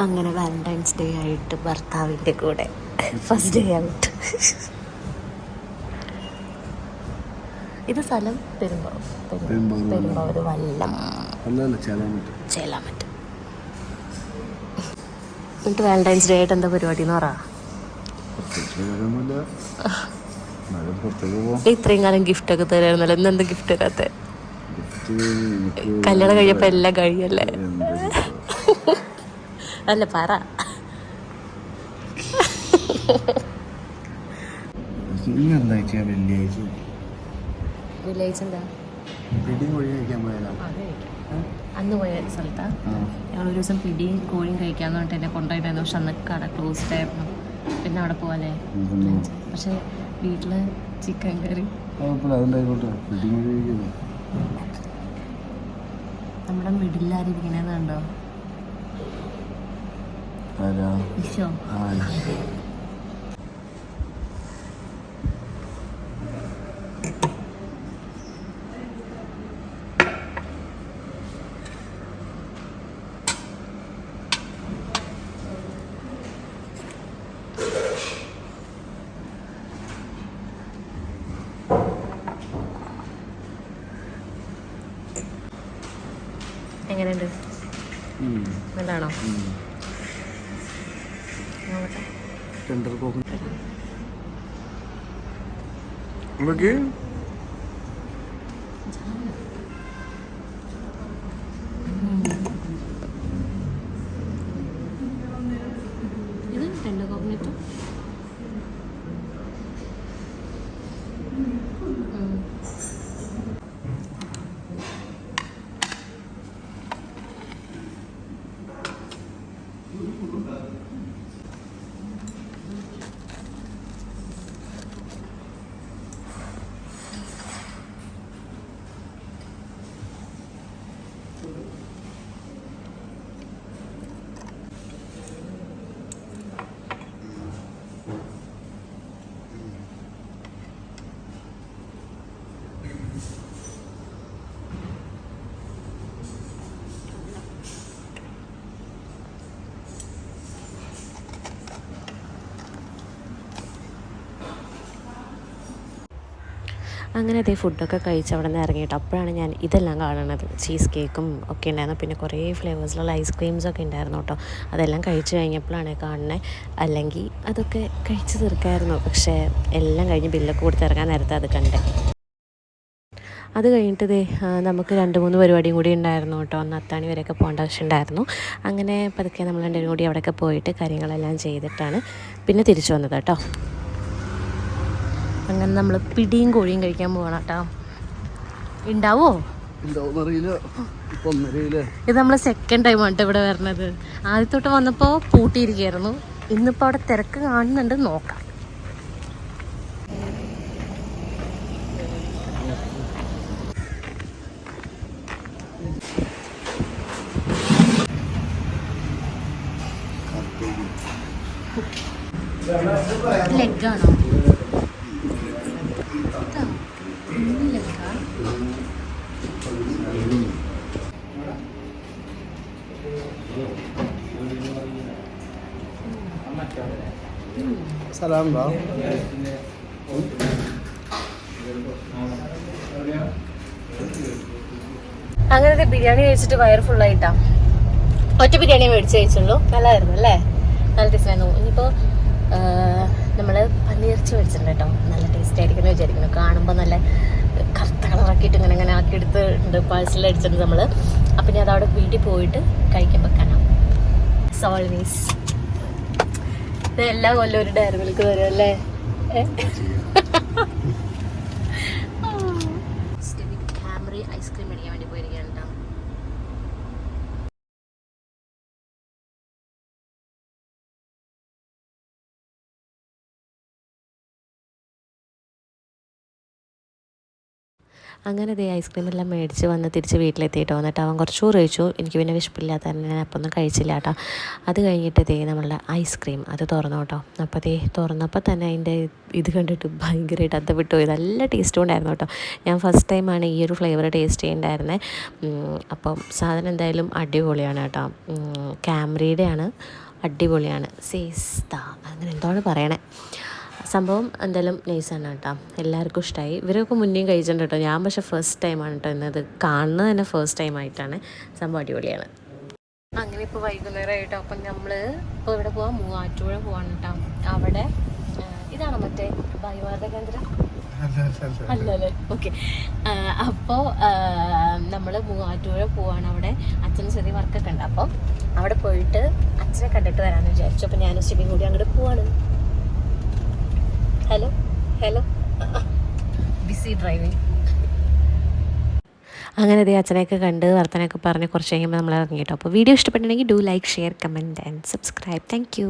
അങ്ങനെ Valentine's day ആയിട്ട് ഭർത്താവിൻ്റെ കൂടെ ഫസ്റ്റ് ഡേ ഔട്ട്. ഇത് സ്ഥലം പെരുമ്പാവൂർ വല്ലം ചേലാമറ്റ്. എന്നിട്ട് വാലന്റൈൻസ് ഡേ ആയിട്ട് എന്താ പരിപാടി എന്ന് പറ. ഇത്രയും കാലം ഗിഫ്റ്റ് ഒക്കെ തരായിരുന്നല്ലോ, ഇന്നെന്താ ഗിഫ്റ്റ് തരാത്ത? കല്യാണം കഴിയപ്പോ എല്ലാം കഴിയല്ലേ? അല്ല പറ. വെള്ളിയാഴ്ച എന്താ? അന്ന് പോയ സ്ഥലത്താ ഞങ്ങളൊരു ദിവസം പിടിയും കോഴിയും കഴിക്കാന്ന് പറഞ്ഞിട്ട് എന്നെ കൊണ്ടുപോയിട്ടായിരുന്നു. പക്ഷെ അന്ന് കട ക്ലോസ്ഡ് ആയിരുന്നു. പിന്നെ അവിടെ പോവാല്ലേ. പക്ഷെ വീട്ടില് ചിക്കൻ കറി. നമ്മുടെ മിഡിലാരിക്കണേന്ന് കണ്ടോ? വിഷോ എങ്ങനെയുണ്ട്? നല്ലതാണോ? ഇത് ടെൻഡർ കോക്കനട്ട്. അങ്ങനെ അതേ ഫുഡൊക്കെ കഴിച്ച് അവിടെ നിന്ന് ഇറങ്ങിയിട്ട് അപ്പോഴാണ് ഞാൻ ഇതെല്ലാം കാണുന്നത്. ചീസ് കേക്കും ഒക്കെ ഉണ്ടായിരുന്നു, പിന്നെ കുറേ ഫ്ലേവേഴ്സിലുള്ള ഐസ്ക്രീംസൊക്കെ ഉണ്ടായിരുന്നു കേട്ടോ. അതെല്ലാം കഴിച്ച് കഴിഞ്ഞപ്പോഴാണ് കാണുന്നത്. അല്ലെങ്കിൽ അതൊക്കെ കഴിച്ച് തീർക്കായിരുന്നു. പക്ഷേ എല്ലാം കഴിഞ്ഞ് ബില്ലൊക്കെ കൊടുത്ത് ഇറങ്ങാൻ നേരത്തെ അത് കണ്ടേ. അത് കഴിഞ്ഞിട്ട് നമുക്ക് 2-3 പരിപാടിയും കൂടി ഉണ്ടായിരുന്നു കേട്ടോ. ഒന്ന് അത്താണി വരെയൊക്കെ പോകേണ്ട ആവശ്യമുണ്ടായിരുന്നു. അങ്ങനെ പതുക്കെ നമ്മൾ രണ്ടുപേരും കൂടി അവിടെയൊക്കെ പോയിട്ട് കാര്യങ്ങളെല്ലാം ചെയ്തിട്ടാണ് പിന്നെ തിരിച്ചു വന്നത് കേട്ടോ. അങ്ങനെ നമ്മൾ പിടിയും കോഴിയും കഴിക്കാൻ പോകണം കേട്ടോ. ഉണ്ടാവോ? ഇത് നമ്മൾ സെക്കൻഡ് ടൈം ആണ് ഇവിടെ വരണത്. ആദ്യത്തോട്ട് വന്നപ്പോൾ പൂട്ടിയിരിക്കുകയായിരുന്നു. ഇന്നിപ്പോൾ അവിടെ തിരക്ക് കാണുന്നുണ്ട്, നോക്കാം. ലെഗാണോ? Salam bang. അങ്ങനത്തെ ബിരിയാണി കഴിച്ചിട്ട് വയർ ഫുള്ളായിട്ടാ. ഒറ്റ ബിരിയാണി മേടിച്ച് കഴിച്ചുള്ളൂ. നല്ലതായിരുന്നു അല്ലേ? നല്ല ടേസ്റ്റ് ആയിരുന്നു. ഇനിയിപ്പോൾ നമ്മൾ പന്നിയിറച്ചി മേടിച്ചിട്ടുണ്ട് കേട്ടോ. നല്ല ടേസ്റ്റ് ആയിരിക്കുമെന്ന് വിചാരിക്കുന്നു. കാണുമ്പോൾ നല്ല കറുത്ത കളറാക്കിയിട്ട് ഇങ്ങനെ ആക്കിയെടുത്തിട്ടുണ്ട്. പാഴ്സൽ അടിച്ചിട്ടുണ്ട് നമ്മൾ. അപ്പം ഇനി അതവിടെ വീട്ടിൽ പോയിട്ട് കഴിക്കുമ്പോൾ കാണാം. സോൾവീസ് ഇത് എല്ലാ കൊല്ലം ഒരു ഡയറി മിൽക്ക് തരും അല്ലേ? ക്യാമറി ഐസ്ക്രീം മേടിക്കാൻ വേണ്ടി പോയിരിക്കുകയാണ് കേട്ടോ. അങ്ങനെ ദേ ഐസ്ക്രീം എല്ലാം മേടിച്ച് വന്ന് തിരിച്ച് വീട്ടിലെത്തിയിട്ടോ. എന്നിട്ട് അവൻ കുറച്ച് ചോറ് കഴിച്ചു. എനിക്ക് പിന്നെ വിശപ്പില്ലാത്ത തന്നെ ഞാൻ അപ്പം ഒന്നും കഴിച്ചില്ല കേട്ടോ. അത് കഴിഞ്ഞിട്ട് ദേ നമ്മളുടെ ഐസ്ക്രീം അത് തുറന്നു കേട്ടോ. അപ്പോൾ ദേ തുറന്നപ്പോൾ തന്നെ അതിൻ്റെ ഇത് കണ്ടിട്ട് ഭയങ്കരമായിട്ട് അത് വിട്ടുപോയി. നല്ല ടേസ്റ്റും ഉണ്ടായിരുന്നു കേട്ടോ. ഞാൻ ഫസ്റ്റ് ടൈമാണ് ഈ ഒരു ഫ്ലേവർ ടേസ്റ്റ് ചെയ്യേണ്ടായിരുന്നത്. അപ്പം സാധനം എന്തായാലും അടിപൊളിയാണ് കേട്ടോ. ക്യാമറയുടെയാണ്, അടിപൊളിയാണ്. സേസ്ത അങ്ങനെ എന്താണ് പറയണേ. സംഭവം എന്തായാലും നൈസാണ് കേട്ടോ. എല്ലാവർക്കും ഇഷ്ടമായി. ഇവരൊക്കെ മുന്നേയും കഴിച്ചിട്ടുണ്ട് കേട്ടോ. ഞാൻ പക്ഷേ ഫസ്റ്റ് ടൈമാണ് കേട്ടോ ഇന്നത് കാണുന്നത് തന്നെ ഫസ്റ്റ് ടൈമായിട്ടാണ്. സംഭവം അടിപൊളിയാണ്. അങ്ങനെ ഇപ്പോൾ വൈകുന്നേരമായിട്ടോ. അപ്പം നമ്മൾ ഇപ്പോൾ ഇവിടെ പോവാം, മൂവാറ്റുപുഴ പോവാണ് കേട്ടോ. അവിടെ ഇതാണ് മറ്റേ ഭായിവാർദ്ധ കേന്ദ്രം അല്ലല്ലേ? ഓക്കെ. അപ്പോൾ നമ്മൾ മൂവാറ്റുപുഴ പോവാണ്. അവിടെ അച്ഛന് ചെറിയ വർക്കൊക്കെ ഉണ്ട്. അപ്പം അവിടെ പോയിട്ട് അച്ഛനെ കണ്ടിട്ട് വരാമെന്ന് വിചാരിച്ചു. അപ്പം ഞാനും ശിവയും കൂടി അങ്ങോട്ട് പോവാണ്. Hello hello, busy driving. അങ്ങനെ ദേ അച്ഛനെയൊക്കെ കണ്ട് വർത്തനൊക്കെ പറഞ്ഞ് കുറച്ച് കഴിയുമ്പോൾ നമ്മൾ ഇറങ്ങി കേട്ടോ. അപ്പോൾ വീഡിയോ ഇഷ്ടപ്പെട്ടിട്ടുണ്ടെങ്കിൽ do like, share, comment and subscribe. Thank you.